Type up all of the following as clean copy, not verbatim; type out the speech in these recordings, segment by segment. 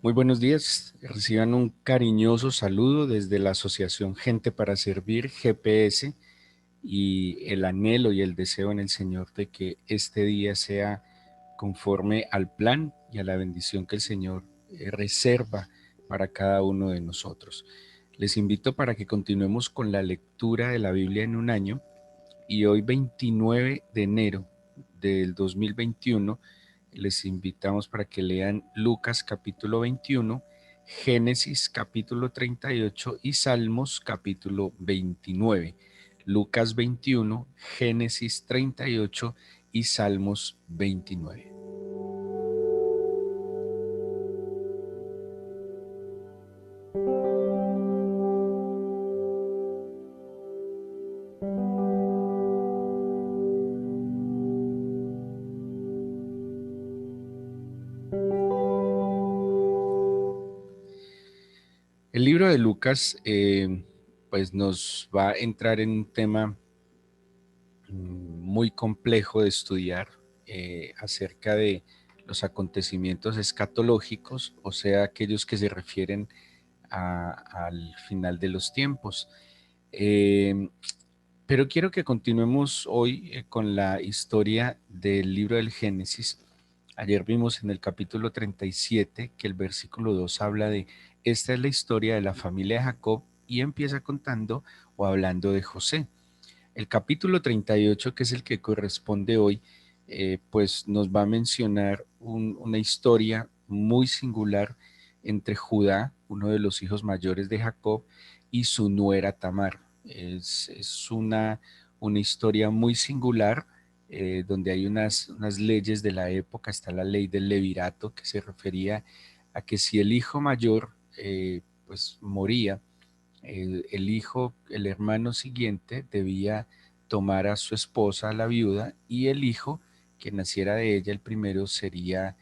Muy buenos días. Reciban un cariñoso saludo desde la Asociación Gente para Servir, GPS, y el anhelo y el deseo en el Señor de que este día sea conforme al plan y a la bendición que el Señor reserva para cada uno de nosotros. Les invito para que continuemos con la lectura de la Biblia en un año y hoy 29 de enero del 2021 les invitamos para que lean Lucas capítulo 21, Génesis capítulo 38 y Salmos capítulo 29. Lucas 21, Génesis 38 y Salmos 29. El libro de Lucas pues nos va a entrar en un tema muy complejo de estudiar acerca de los acontecimientos escatológicos, o sea, aquellos que se refieren al final de los tiempos. Eh, pero quiero que continuemos hoy con la historia del libro del Génesis. Ayer vimos en el capítulo 37 que el versículo 2 habla de, esta es la historia de la familia de Jacob y empieza contando o hablando de José. El capítulo 38, que es el que corresponde hoy, pues nos va a mencionar una historia muy singular entre Judá, uno de los hijos mayores de Jacob, y su nuera Tamar. Es una historia muy singular donde hay unas leyes de la época. Está la ley del levirato, que se refería a que si el hijo mayor pues moría, el hijo, el hermano siguiente debía tomar a su esposa, la viuda, y el hijo que naciera de ella, el primero, sería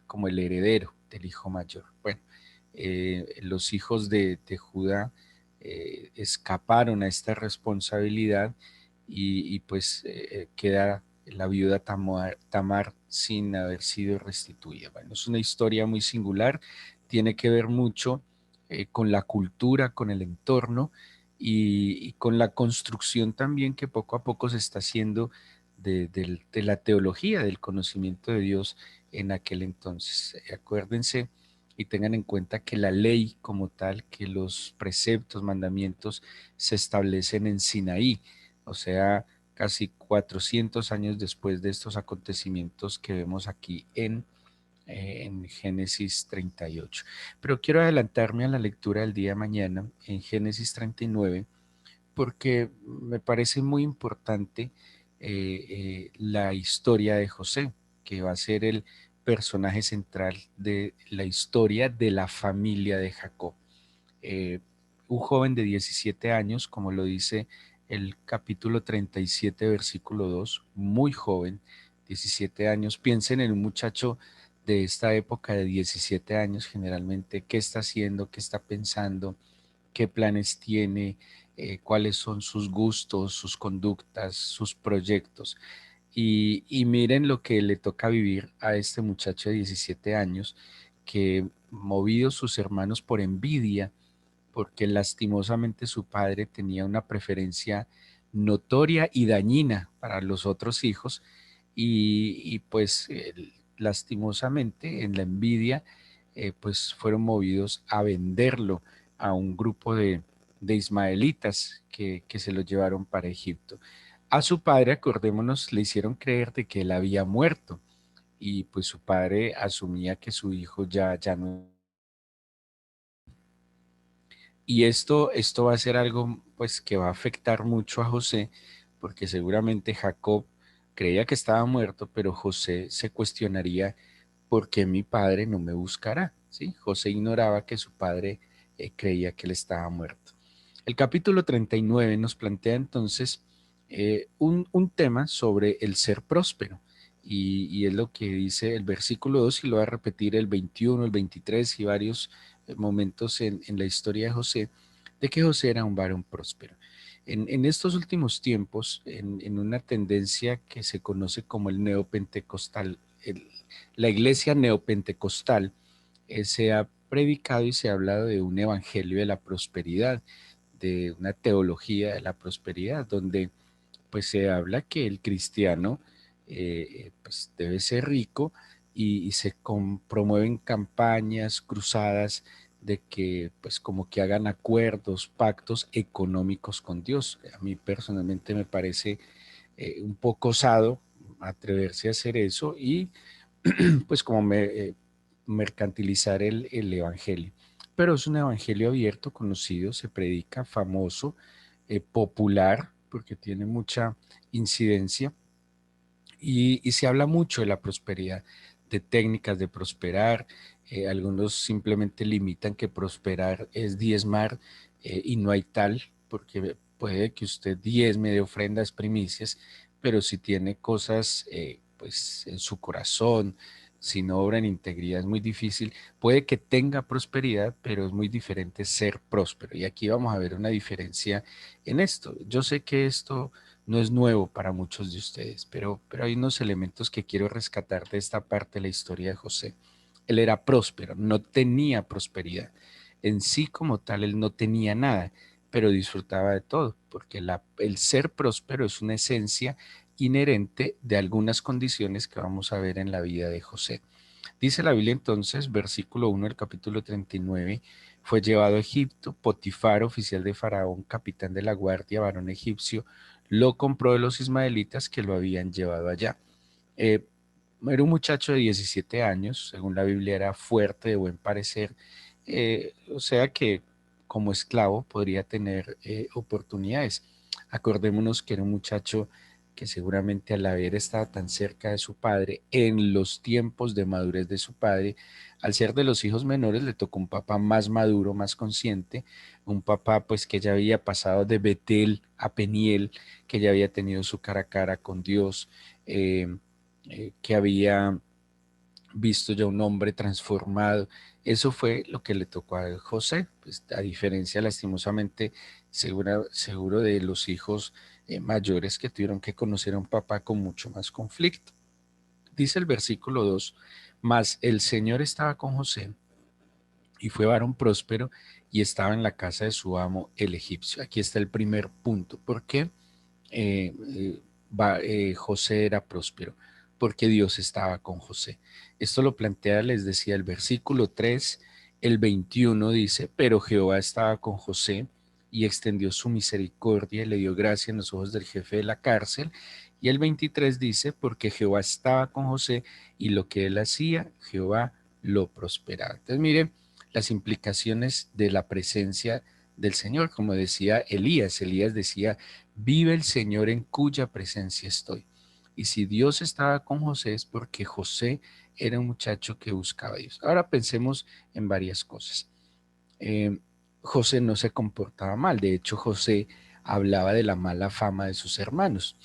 como el heredero del hijo mayor. Bueno, los hijos de Judá escaparon a esta responsabilidad y pues queda la viuda Tamar sin haber sido restituida. Bueno, es una historia muy singular, tiene que ver mucho con la cultura, con el entorno y con la construcción también que poco a poco se está haciendo de la teología, del conocimiento de Dios en aquel entonces. Acuérdense y tengan en cuenta que la ley como tal, que los preceptos, mandamientos se establecen en Sinaí, o sea, casi 400 años después de estos acontecimientos que vemos aquí en Génesis 38. Pero quiero adelantarme a la lectura del día de mañana en Génesis 39 porque me parece muy importante la historia de José, que va a ser el personaje central de la historia de la familia de Jacob. Eh, un joven de 17 años, como lo dice el capítulo 37, versículo 2, muy joven, 17 años. Piensen en un muchacho de esta época de 17 años, generalmente, qué está haciendo, qué está pensando, qué planes tiene, cuáles son sus gustos, sus conductas, sus proyectos. Y miren lo que le toca vivir a este muchacho de 17 años, que movidos sus hermanos por envidia, porque lastimosamente su padre tenía una preferencia notoria y dañina para los otros hijos y pues lastimosamente en la envidia pues fueron movidos a venderlo a un grupo de ismaelitas que se lo llevaron para Egipto. A su padre, acordémonos, le hicieron creer de que él había muerto y pues su padre asumía que su hijo ya no. Y esto va a ser algo pues que va a afectar mucho a José, porque seguramente Jacob creía que estaba muerto, pero José se cuestionaría por qué mi padre no me buscará, ¿sí? José ignoraba que su padre creía que él estaba muerto. El capítulo 39 nos plantea entonces un tema sobre el ser próspero. Y es lo que dice el versículo 2 y lo va a repetir el 21, el 23 y varios momentos en la historia de José, de que José era un varón próspero. En estos últimos tiempos, en una tendencia que se conoce como el neopentecostal, la iglesia neopentecostal, se ha predicado y se ha hablado de un evangelio de la prosperidad, de una teología de la prosperidad, donde pues se habla que el cristiano pues debe ser rico y se promueven campañas, cruzadas de que pues como que hagan acuerdos, pactos económicos con Dios. A mí personalmente me parece un poco osado atreverse a hacer eso y pues como mercantilizar el evangelio. Pero es un evangelio abierto, conocido, se predica, famoso, popular, porque tiene mucha incidencia y se habla mucho de la prosperidad, de técnicas de prosperar. Algunos simplemente limitan que prosperar es diezmar y no hay tal, porque puede que usted diezme de ofrendas, primicias, pero si tiene cosas pues en su corazón, si no obra en integridad es muy difícil. Puede que tenga prosperidad, pero es muy diferente ser próspero. Y aquí vamos a ver una diferencia en esto. Yo sé que esto no es nuevo para muchos de ustedes, pero hay unos elementos que quiero rescatar de esta parte de la historia de José. Él era próspero, no tenía prosperidad. En sí como tal, él no tenía nada, pero disfrutaba de todo, porque el ser próspero es una esencia inherente de algunas condiciones que vamos a ver en la vida de José. Dice la Biblia entonces, versículo 1 del capítulo 39, fue llevado a Egipto, Potifar, oficial de Faraón, capitán de la guardia, varón egipcio, lo compró de los ismaelitas que lo habían llevado allá. Eh, Era un muchacho de 17 años, según la Biblia era fuerte, de buen parecer, o sea que como esclavo podría tener oportunidades. Acordémonos que era un muchacho que seguramente al haber estado tan cerca de su padre, en los tiempos de madurez de su padre, al ser de los hijos menores, le tocó un papá más maduro, más consciente, un papá pues que ya había pasado de Betel a Peniel, que ya había tenido su cara a cara con Dios, que había visto ya un hombre transformado. Eso fue lo que le tocó a José, pues, a diferencia lastimosamente seguro de los hijos mayores que tuvieron que conocer a un papá con mucho más conflicto. Dice el versículo 2: mas el Señor estaba con José y fue varón próspero y estaba en la casa de su amo el egipcio. Aquí está el primer punto. ¿Por qué José era próspero? Porque Dios estaba con José. Esto lo plantea, les decía, el versículo 3, el 21 dice, pero Jehová estaba con José y extendió su misericordia y le dio gracia en los ojos del jefe de la cárcel. Y el 23 dice, porque Jehová estaba con José y lo que él hacía, Jehová lo prosperaba. Entonces, miren las implicaciones de la presencia del Señor. Como decía Elías decía, vive el Señor en cuya presencia estoy. Y si Dios estaba con José es porque José era un muchacho que buscaba a Dios. Ahora pensemos en varias cosas. Eh, José no se comportaba mal, de hecho José hablaba de la mala fama de sus hermanos.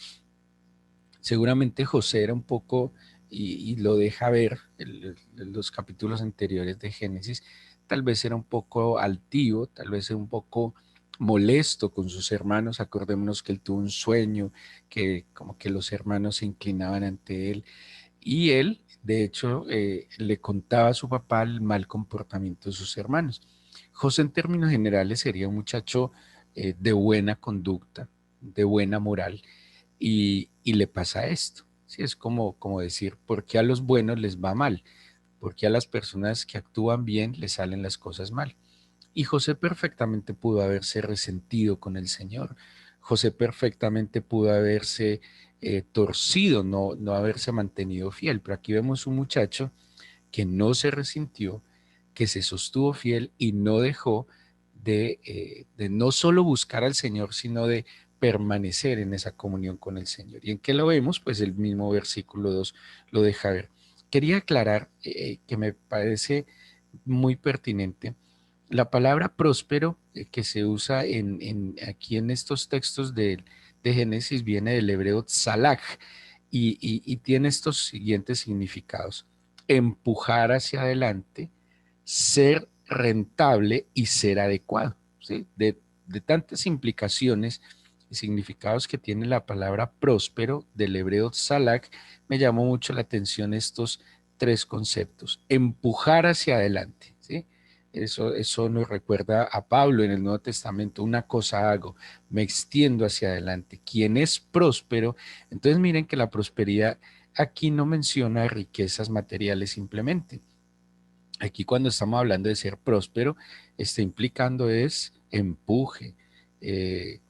Seguramente José era un poco, y lo deja ver en los capítulos anteriores de Génesis, tal vez era un poco altivo, tal vez era un poco molesto con sus hermanos. Acordémonos que él tuvo un sueño, que como que los hermanos se inclinaban ante él, y él, de hecho, le contaba a su papá el mal comportamiento de sus hermanos. José en términos generales sería un muchacho de buena conducta, de buena moral, y le pasa esto. Sí, es como decir, ¿por qué a los buenos les va mal? ¿Por qué a las personas que actúan bien les salen las cosas mal? Y José perfectamente pudo haberse resentido con el Señor. José perfectamente pudo haberse torcido, no haberse mantenido fiel. Pero aquí vemos un muchacho que no se resintió, que se sostuvo fiel y no dejó de no solo buscar al Señor, sino de permanecer en esa comunión con el Señor. ¿Y en qué lo vemos? Pues el mismo versículo 2 lo deja ver. Quería aclarar que me parece muy pertinente. La palabra próspero que se usa aquí en estos textos de Génesis viene del hebreo tzalach y tiene estos siguientes significados: empujar hacia adelante, ser rentable y ser adecuado. ¿Sí? De tantas implicaciones y significados que tiene la palabra próspero del hebreo tzalak, me llamó mucho la atención estos tres conceptos. Empujar hacia adelante, ¿sí? Eso nos recuerda a Pablo en el Nuevo Testamento. Una cosa hago, me extiendo hacia adelante. Quien es próspero, entonces miren que la prosperidad aquí no menciona riquezas materiales simplemente. Aquí cuando estamos hablando de ser próspero, está implicando es empuje, eh,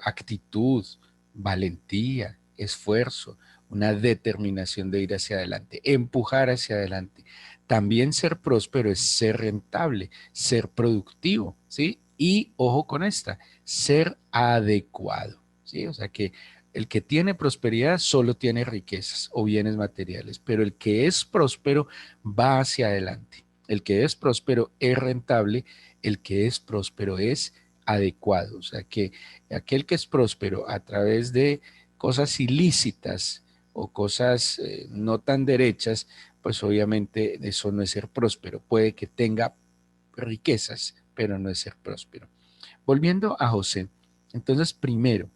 actitud, valentía, esfuerzo, una determinación de ir hacia adelante, empujar hacia adelante. También ser próspero es ser rentable, ser productivo, ¿sí? Y ojo con esta, ser adecuado, ¿sí? O sea que el que tiene prosperidad solo tiene riquezas o bienes materiales, pero el que es próspero va hacia adelante. El que es próspero es rentable, el que es próspero es adecuado. O sea que aquel que es próspero a través de cosas ilícitas o cosas no tan derechas, pues obviamente eso no es ser próspero. Puede que tenga riquezas, pero no es ser próspero. Volviendo a José, entonces primero,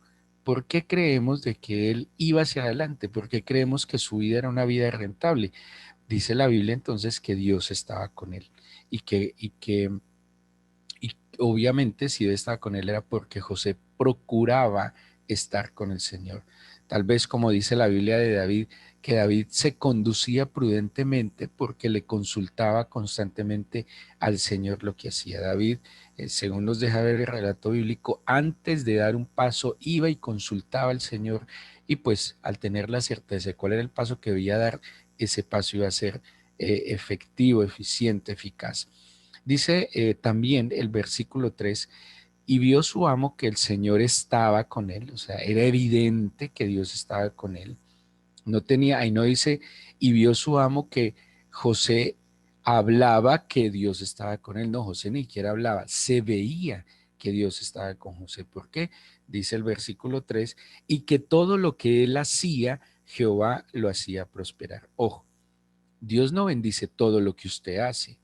¿por qué creemos de que él iba hacia adelante? ¿Por qué creemos que su vida era una vida rentable? Dice la Biblia entonces que Dios estaba con él y obviamente si Dios estaba con él era porque José procuraba estar con el Señor. Tal vez como dice la Biblia de David, que David se conducía prudentemente porque le consultaba constantemente al Señor lo que hacía. David, según nos deja ver el relato bíblico, antes de dar un paso iba y consultaba al Señor y pues al tener la certeza de cuál era el paso que debía dar, ese paso iba a ser efectivo, eficiente, eficaz. Dice también el versículo 3, y vio su amo que el Señor estaba con él, o sea, era evidente que Dios estaba con él. No tenía, ahí no dice, y vio su amo que José hablaba que Dios estaba con él. No, José ni siquiera hablaba, se veía que Dios estaba con José. ¿Por qué? Dice el versículo 3, y que todo lo que él hacía, Jehová lo hacía prosperar. Ojo, Dios no bendice todo lo que usted hace.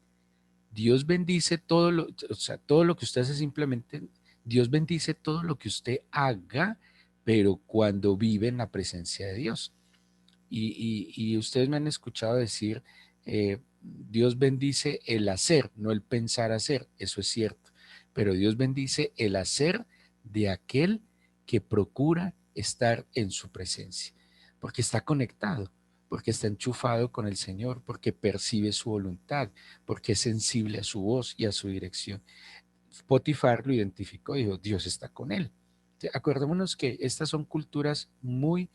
Dios bendice todo lo, o sea, todo lo que usted hace simplemente, Dios bendice todo lo que usted haga, pero cuando vive en la presencia de Dios. Y ustedes me han escuchado decir, Dios bendice el hacer, no el pensar hacer, eso es cierto, pero Dios bendice el hacer de aquel que procura estar en su presencia, porque está conectado, porque está enchufado con el Señor, porque percibe su voluntad, porque es sensible a su voz y a su dirección. Potifar lo identificó y dijo, Dios está con él. Acordémonos que estas son culturas muy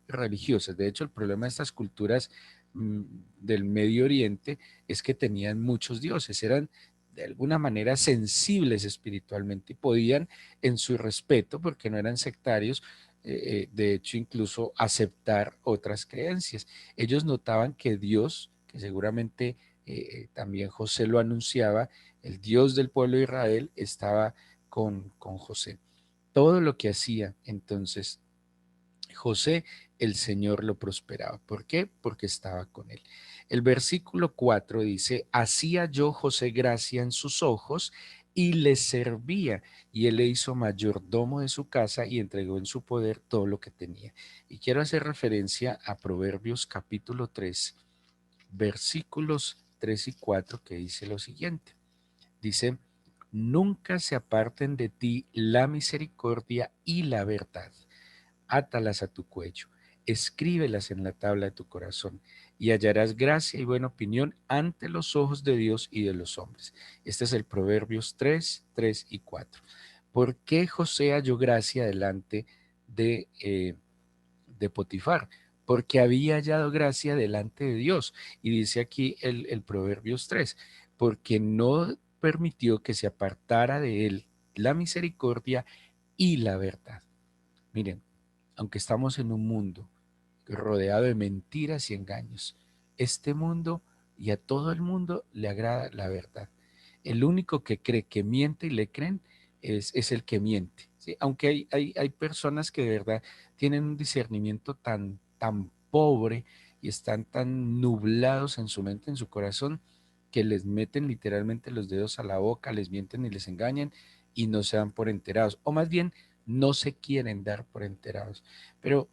religiosas. De hecho, el problema de estas culturas mmm, del Medio Oriente es que tenían muchos dioses, eran de alguna manera sensibles espiritualmente y podían, en su respeto, porque no eran sectarios, de hecho, incluso aceptar otras creencias. Ellos notaban que Dios, que seguramente también José lo anunciaba, el Dios del pueblo de Israel estaba con José. Todo lo que hacía entonces José, el Señor lo prosperaba. ¿Por qué? Porque estaba con él. El versículo 4 dice, hacía yo José gracia en sus ojos y le servía, y él le hizo mayordomo de su casa y entregó en su poder todo lo que tenía. Y quiero hacer referencia a Proverbios capítulo 3, versículos 3 y 4, que dice lo siguiente. Dice, nunca se aparten de ti la misericordia y la verdad. Átalas a tu cuello, escríbelas en la tabla de tu corazón y hallarás gracia y buena opinión ante los ojos de Dios y de los hombres. Este es el Proverbios 3 y 4. ¿Por qué José halló gracia delante de Potifar? Porque había hallado gracia delante de Dios. Y dice aquí el Proverbios 3, porque no permitió que se apartara de él la misericordia y la verdad. Miren, aunque estamos en un mundo rodeado de mentiras y engaños, este mundo y a todo el mundo le agrada la verdad. El único que cree que miente y le creen es el que miente, ¿sí? Aunque hay personas que de verdad tienen un discernimiento tan pobre y están tan nublados en su mente, en su corazón, que les meten literalmente los dedos a la boca, les mienten y les engañan y no se dan por enterados, o más bien no se quieren dar por enterados. Pero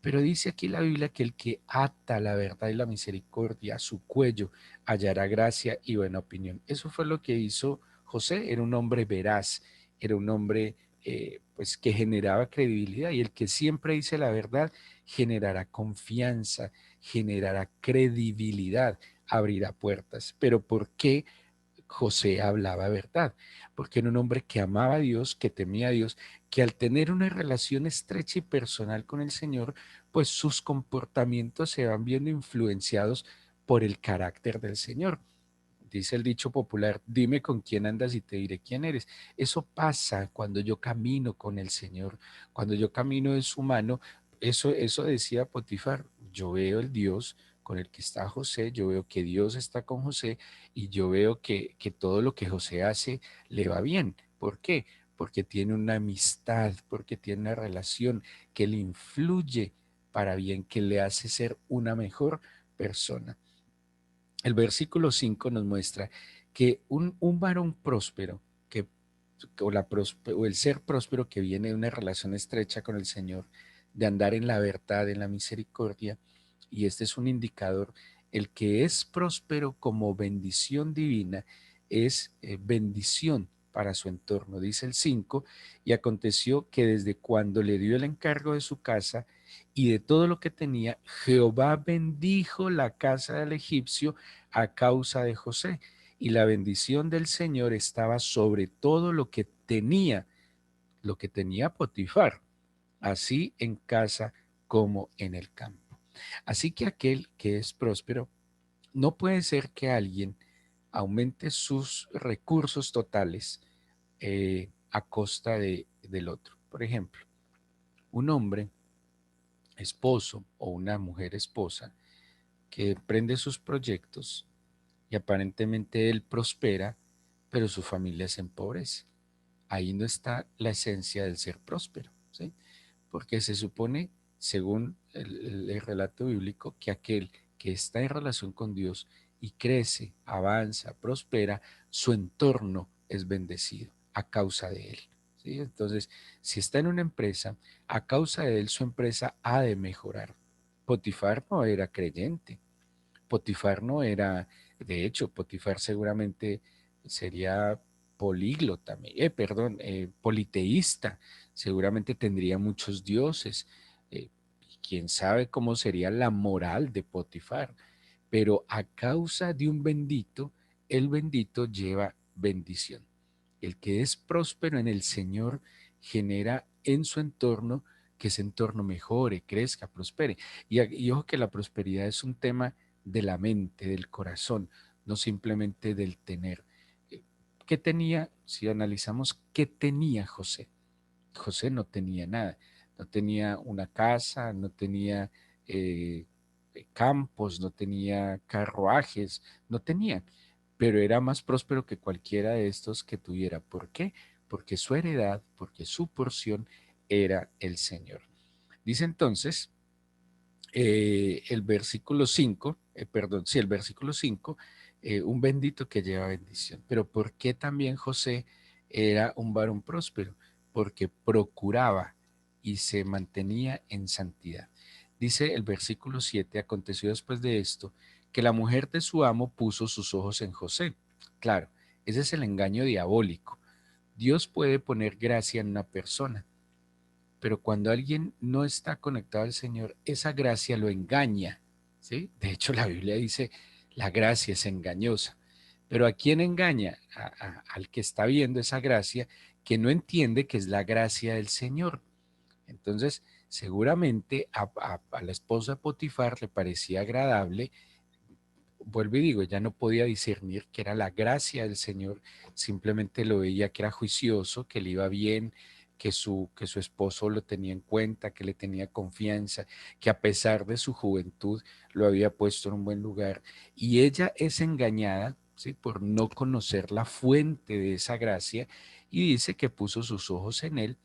Pero dice aquí la Biblia que el que ata la verdad y la misericordia a su cuello hallará gracia y buena opinión. Eso fue lo que hizo José. Era un hombre veraz, era un hombre pues que generaba credibilidad, y el que siempre dice la verdad generará confianza, generará credibilidad, abrirá puertas. Pero ¿por qué José hablaba verdad? Porque era un hombre que amaba a Dios, que temía a Dios, que al tener una relación estrecha y personal con el Señor, pues sus comportamientos se van viendo influenciados por el carácter del Señor. Dice el dicho popular: dime con quién andas y te diré quién eres. Eso pasa cuando yo camino con el Señor, cuando yo camino de su mano. Eso decía Potifar: yo veo el Dios con el que está José, yo veo que Dios está con José, y yo veo que todo lo que José hace le va bien. ¿Por qué? Porque tiene una amistad, porque tiene una relación que le influye para bien, que le hace ser una mejor persona. El versículo 5 nos muestra que un varón próspero, que, o el ser próspero que viene de una relación estrecha con el Señor, de andar en la verdad, en la misericordia, y este es un indicador. El que es próspero como bendición divina es bendición para su entorno. Dice el 5: y aconteció que desde cuando le dio el encargo de su casa y de todo lo que tenía, Jehová bendijo la casa del egipcio a causa de José, y la bendición del Señor estaba sobre todo lo que tenía Potifar, así en casa como en el campo. Así que aquel que es próspero, no puede ser que alguien aumente sus recursos totales a costa del otro. Por ejemplo, un hombre esposo o una mujer esposa que emprende sus proyectos, y aparentemente él prospera, pero su familia se empobrece. Ahí no está la esencia del ser próspero, ¿sí? Porque se supone, según el relato bíblico, que aquel que está en relación con Dios y crece, avanza, prospera, su entorno es bendecido a causa de él, ¿sí? Entonces, si está en una empresa, a causa de él su empresa ha de mejorar. Potifar no era creyente, Potifar no era, de hecho, Potifar seguramente sería políglota, perdón, politeísta, seguramente tendría muchos dioses. Quién sabe cómo sería la moral de Potifar, pero a causa de un bendito, el bendito lleva bendición. El que es próspero en el Señor genera en su entorno que ese entorno mejore, crezca, prospere. Y ojo que la prosperidad es un tema de la mente, del corazón, no simplemente del tener. Eh, ¿Qué tenía? Si analizamos qué tenía José. José no tenía nada, no tenía una casa, no tenía eh, campos, no tenía carruajes, no tenía, pero era más próspero que cualquiera de estos que tuviera. ¿Por qué? Porque su heredad, porque su porción era el Señor. Dice entonces el versículo 5, perdón, sí, el versículo 5, un bendito que lleva bendición. Pero ¿por qué también José era un varón próspero? Porque procuraba y se mantenía en santidad. Dice el versículo 7: aconteció después de esto que la mujer de su amo puso sus ojos en José. Claro, ese es el engaño diabólico. Dios puede poner gracia en una persona, pero cuando alguien no está conectado al Señor, esa gracia lo engaña, ¿sí? De hecho, la Biblia dice: la gracia es engañosa. Pero ¿a quién engaña? Al que está viendo esa gracia, que no entiende que es la gracia del Señor. Entonces, seguramente a la esposa de Potifar le parecía agradable. Vuelvo y digo, ella no podía discernir que era la gracia del Señor, simplemente lo veía que era juicioso, que le iba bien, que su esposo lo tenía en cuenta, que le tenía confianza, que a pesar de su juventud lo había puesto en un buen lugar. Y ella es engañada, ¿sí?, por no conocer la fuente de esa gracia, y dice que puso sus ojos en él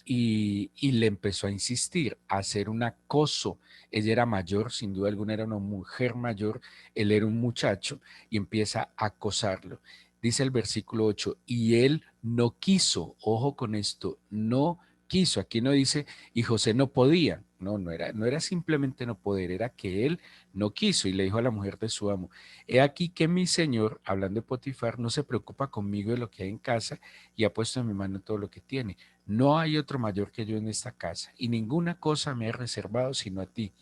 y le empezó a insistir, a hacer un acoso. Ella era mayor, sin duda alguna era una mujer mayor, él era un muchacho, y empieza a acosarlo. Dice el versículo 8: y él no quiso, ojo con esto, no quiso. Aquí no dice y José no podía, No, no era simplemente no poder, era que él no quiso y le dijo a la mujer de su amo, he aquí que mi señor, hablando de Potifar, no se preocupa conmigo de lo que hay en casa y ha puesto en mi mano todo lo que tiene. No hay otro mayor que yo en esta casa y ninguna cosa me he reservado sino a ti,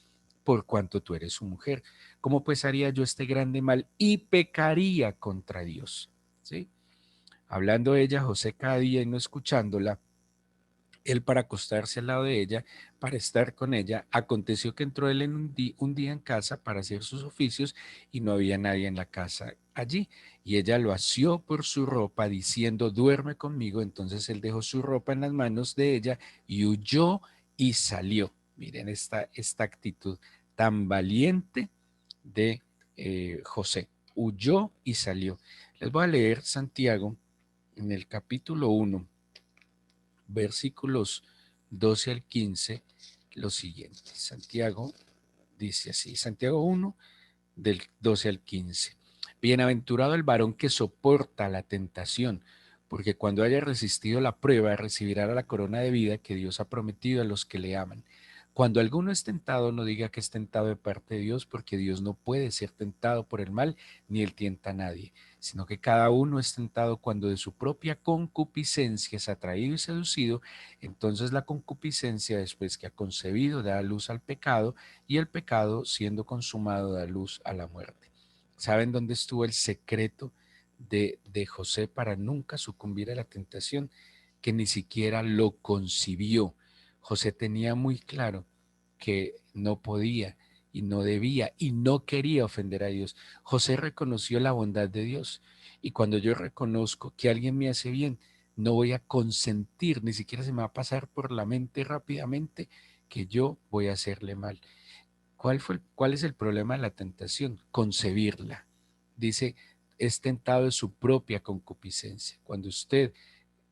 por cuanto tú eres su mujer. ¿Cómo pues haría yo este grande mal y pecaría contra Dios? ¿Sí? Hablando ella, José cada día y no escuchándola, él para acostarse al lado de ella, para estar con ella, aconteció que entró él en un día en casa para hacer sus oficios y no había nadie en la casa allí. Y ella lo asió por su ropa diciendo, duerme conmigo. Entonces él dejó su ropa en las manos de ella y huyó y salió. Miren esta actitud tan valiente de José. Huyó y salió. Les voy a leer Santiago en el capítulo 1 versículos 12 al 15, lo siguiente. Santiago dice así, Santiago 1, del 12 al 15. Bienaventurado el varón que soporta la tentación, porque cuando haya resistido la prueba, recibirá la corona de vida que Dios ha prometido a los que le aman. Cuando alguno es tentado, no diga que es tentado de parte de Dios, porque Dios no puede ser tentado por el mal, ni él tienta a nadie, sino que cada uno es tentado cuando de su propia concupiscencia es atraído y seducido. Entonces la concupiscencia, después que ha concebido, da luz al pecado, y el pecado, siendo consumado, da luz a la muerte. ¿Saben dónde estuvo el secreto de José para nunca sucumbir a la tentación? Que ni siquiera lo concibió. José tenía muy claro que no podía y no debía y no quería ofender a Dios. José reconoció la bondad de Dios, y cuando yo reconozco que alguien me hace bien, no voy a consentir, ni siquiera se me va a pasar por la mente rápidamente que yo voy a hacerle mal. ¿Cuál es el problema de la tentación? Concebirla. Dice, es tentado de su propia concupiscencia. Cuando usted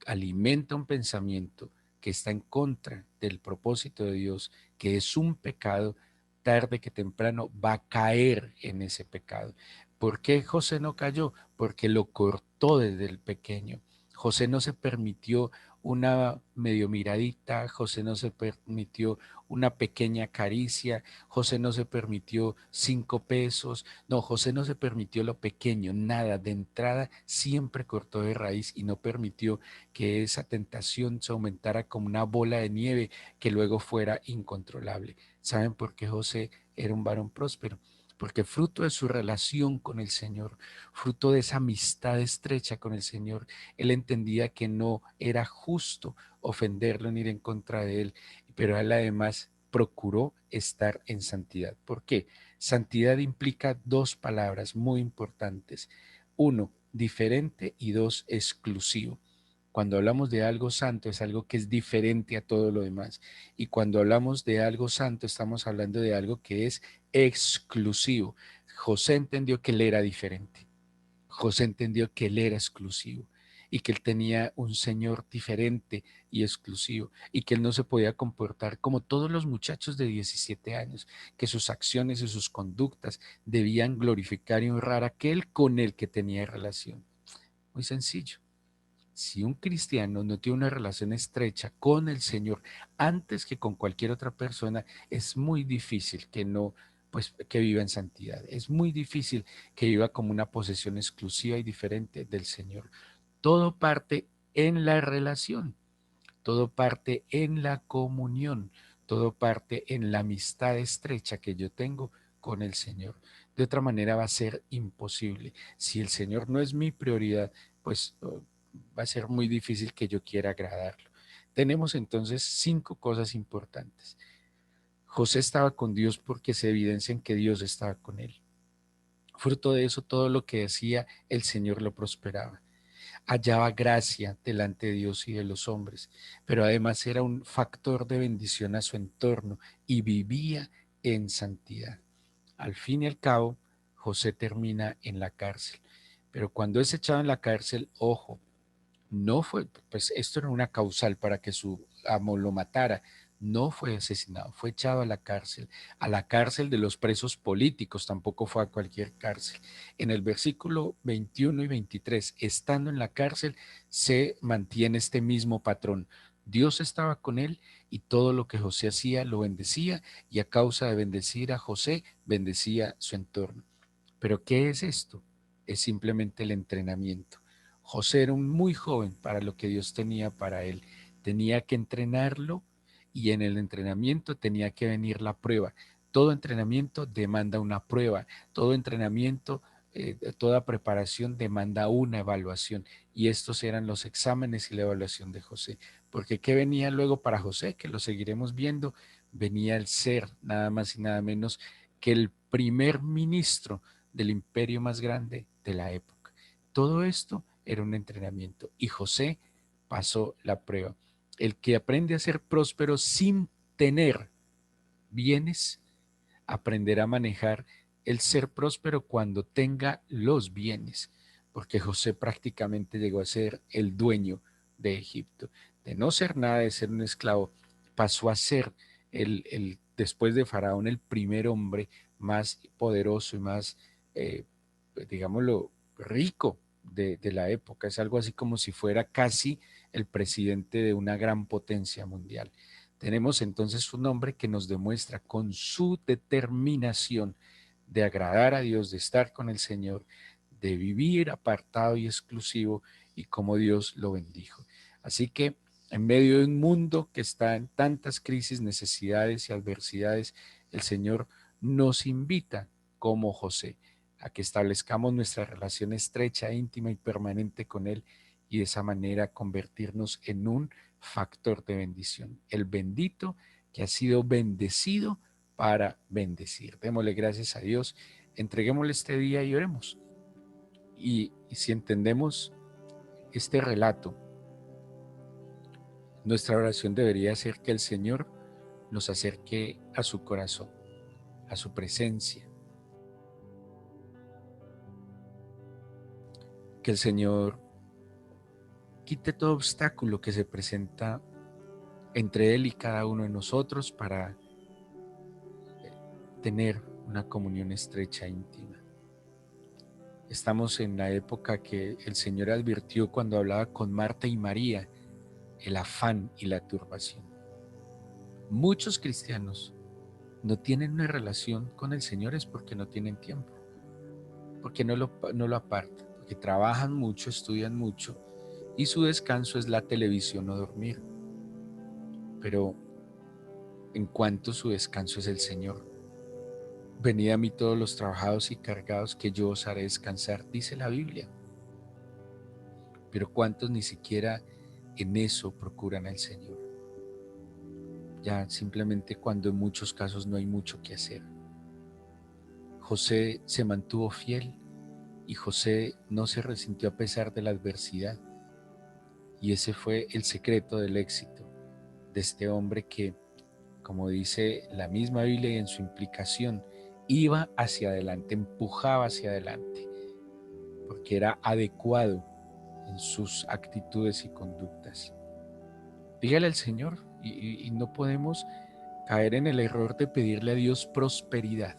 alimenta un pensamiento que está en contra del propósito de Dios, que es un pecado, tarde que temprano va a caer en ese pecado. ¿Por qué José no cayó? Porque lo cortó desde el pequeño. José no se permitió una medio miradita, José no se permitió una pequeña caricia, José no se permitió 5 pesos, no, José no se permitió lo pequeño, nada, de entrada siempre cortó de raíz y no permitió que esa tentación se aumentara como una bola de nieve que luego fuera incontrolable. ¿Saben por qué José era un varón próspero? Porque fruto de su relación con el Señor, fruto de esa amistad estrecha con el Señor, él entendía que no era justo ofenderlo ni ir en contra de él, pero él además procuró estar en santidad. ¿Por qué? Santidad implica 2 palabras muy importantes. Uno, diferente, y dos, exclusivo. Cuando hablamos de algo santo es algo que es diferente a todo lo demás. Y cuando hablamos de algo santo estamos hablando de algo que es exclusivo. José entendió que él era diferente. José entendió que él era exclusivo y que él tenía un Señor diferente y exclusivo, y que él no se podía comportar como todos los muchachos de 17 años, que sus acciones y sus conductas debían glorificar y honrar a aquel con el que tenía relación. Muy sencillo. Si un cristiano no tiene una relación estrecha con el Señor antes que con cualquier otra persona, es muy difícil que no, pues que viva en santidad. Es muy difícil que viva como una posesión exclusiva y diferente del Señor. Todo parte en la relación, todo parte en la comunión, todo parte en la amistad estrecha que yo tengo con el Señor. De otra manera va a ser imposible. Si el Señor no es mi prioridad, pues va a ser muy difícil que yo quiera agradarlo. Tenemos entonces 5 cosas importantes. José estaba con Dios porque se evidencia en que Dios estaba con él. Fruto de eso, todo lo que decía, el Señor lo prosperaba. Hallaba gracia delante de Dios y de los hombres, pero además era un factor de bendición a su entorno y vivía en santidad. Al fin y al cabo, José termina en la cárcel, pero cuando es echado en la cárcel, ojo, no fue, pues esto era una causal para que su amo lo matara. No fue asesinado, fue echado a la cárcel de los presos políticos, tampoco fue a cualquier cárcel. En el versículo 21 y 23, estando en la cárcel, se mantiene este mismo patrón. Dios estaba con él y todo lo que José hacía lo bendecía y a causa de bendecir a José, bendecía su entorno. Pero ¿qué es esto? Es simplemente el entrenamiento. José era un muy joven para lo que Dios tenía para él. Tenía que entrenarlo y en el entrenamiento tenía que venir la prueba. Todo entrenamiento demanda una prueba. Todo entrenamiento, toda preparación demanda una evaluación. Y estos eran los exámenes y la evaluación de José. Porque ¿qué venía luego para José? Que lo seguiremos viendo. Venía el ser, nada más y nada menos que el primer ministro del imperio más grande de la época. Todo esto era un entrenamiento y José pasó la prueba. El que aprende a ser próspero sin tener bienes, aprenderá a manejar el ser próspero cuando tenga los bienes, porque José prácticamente llegó a ser el dueño de Egipto. De no ser nada, de ser un esclavo, pasó a ser después de Faraón, el primer hombre más poderoso y más, eh, digámoslo, rico de la época. Es algo así como si fuera casi el presidente de una gran potencia mundial. Tenemos entonces un hombre que nos demuestra con su determinación de agradar a Dios, de estar con el Señor, de vivir apartado y exclusivo y como Dios lo bendijo. Así que en medio de un mundo que está en tantas crisis, necesidades y adversidades, el Señor nos invita como José a que establezcamos nuestra relación estrecha, íntima y permanente con Él y de esa manera convertirnos en un factor de bendición. El bendito que ha sido bendecido para bendecir. Démosle gracias a Dios, entreguémosle este día y oremos. Y si entendemos este relato, nuestra oración debería ser que el Señor nos acerque a su corazón, a su presencia, que el Señor quite todo obstáculo que se presenta entre Él y cada uno de nosotros para tener una comunión estrecha e íntima. Estamos en la época que el Señor advirtió cuando hablaba con Marta y María, el afán y la turbación. Muchos cristianos no tienen una relación con el Señor es porque no tienen tiempo, porque no lo apartan, porque trabajan mucho, estudian mucho y su descanso es la televisión o dormir. Pero en cuanto su descanso es el Señor, venid a mí todos los trabajados y cargados que yo os haré descansar, dice la Biblia. Pero ¿cuántos ni siquiera en eso procuran al Señor? Ya simplemente cuando en muchos casos no hay mucho que hacer. José se mantuvo fiel y José no se resintió a pesar de la adversidad. Y ese fue el secreto del éxito de este hombre que, como dice la misma Biblia y en su implicación, iba hacia adelante, empujaba hacia adelante, porque era adecuado en sus actitudes y conductas. Dígale al Señor y no podemos caer en el error de pedirle a Dios prosperidad,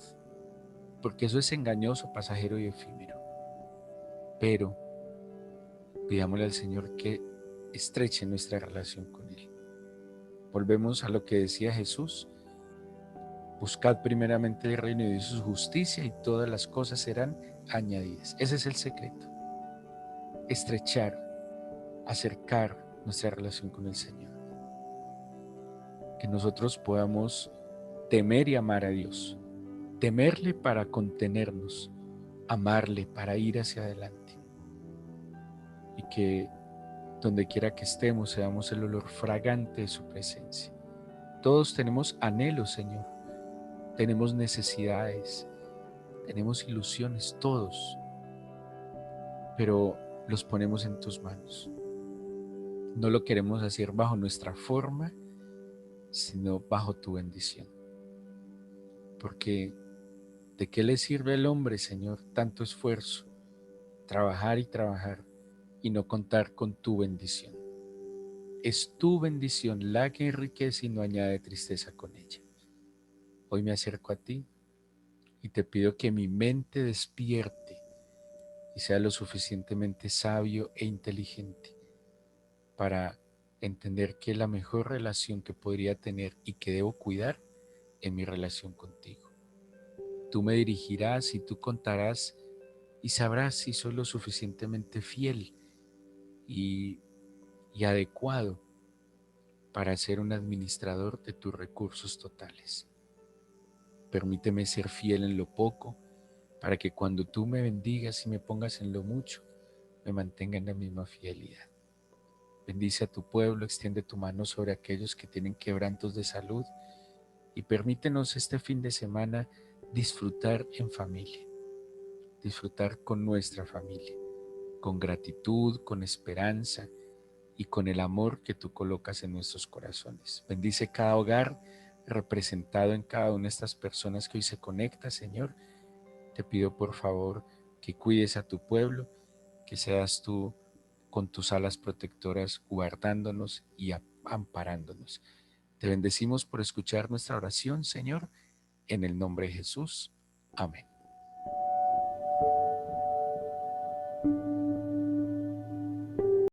porque eso es engañoso, pasajero y efímero. Pero pidámosle al Señor que estreche nuestra relación con Él. Volvemos a lo que decía Jesús: buscad primeramente el reino de Dios y su justicia y todas las cosas serán añadidas. Ese es el secreto: estrechar, acercar nuestra relación con el Señor. Que nosotros podamos temer y amar a Dios, temerle para contenernos, amarle para ir hacia adelante, y que donde quiera que estemos seamos el olor fragante de su presencia. Todos tenemos anhelos, Señor, tenemos necesidades, tenemos ilusiones, todos, pero los ponemos en tus manos. No lo queremos hacer bajo nuestra forma, sino bajo tu bendición. Porque ¿de qué le sirve al hombre, Señor, tanto esfuerzo, trabajar y trabajar y no contar con tu bendición? Es tu bendición la que enriquece y no añade tristeza con ella. Hoy me acerco a ti y te pido que mi mente despierte y sea lo suficientemente sabio e inteligente para entender que la mejor relación que podría tener y que debo cuidar es mi relación contigo. Tú me dirigirás y tú contarás y sabrás si soy lo suficientemente fiel y, y adecuado para ser un administrador de tus recursos totales. Permíteme ser fiel en lo poco, para que cuando tú me bendigas y me pongas en lo mucho, me mantenga en la misma fidelidad. Bendice a tu pueblo, extiende tu mano sobre aquellos que tienen quebrantos de salud y permítenos este fin de semana disfrutar en familia, disfrutar con nuestra familia, con gratitud, con esperanza y con el amor que tú colocas en nuestros corazones. Bendice cada hogar representado en cada una de estas personas que hoy se conecta, Señor. Te pido por favor que cuides a tu pueblo, que seas tú con tus alas protectoras guardándonos y amparándonos. Te bendecimos por escuchar nuestra oración, Señor, en el nombre de Jesús. Amén.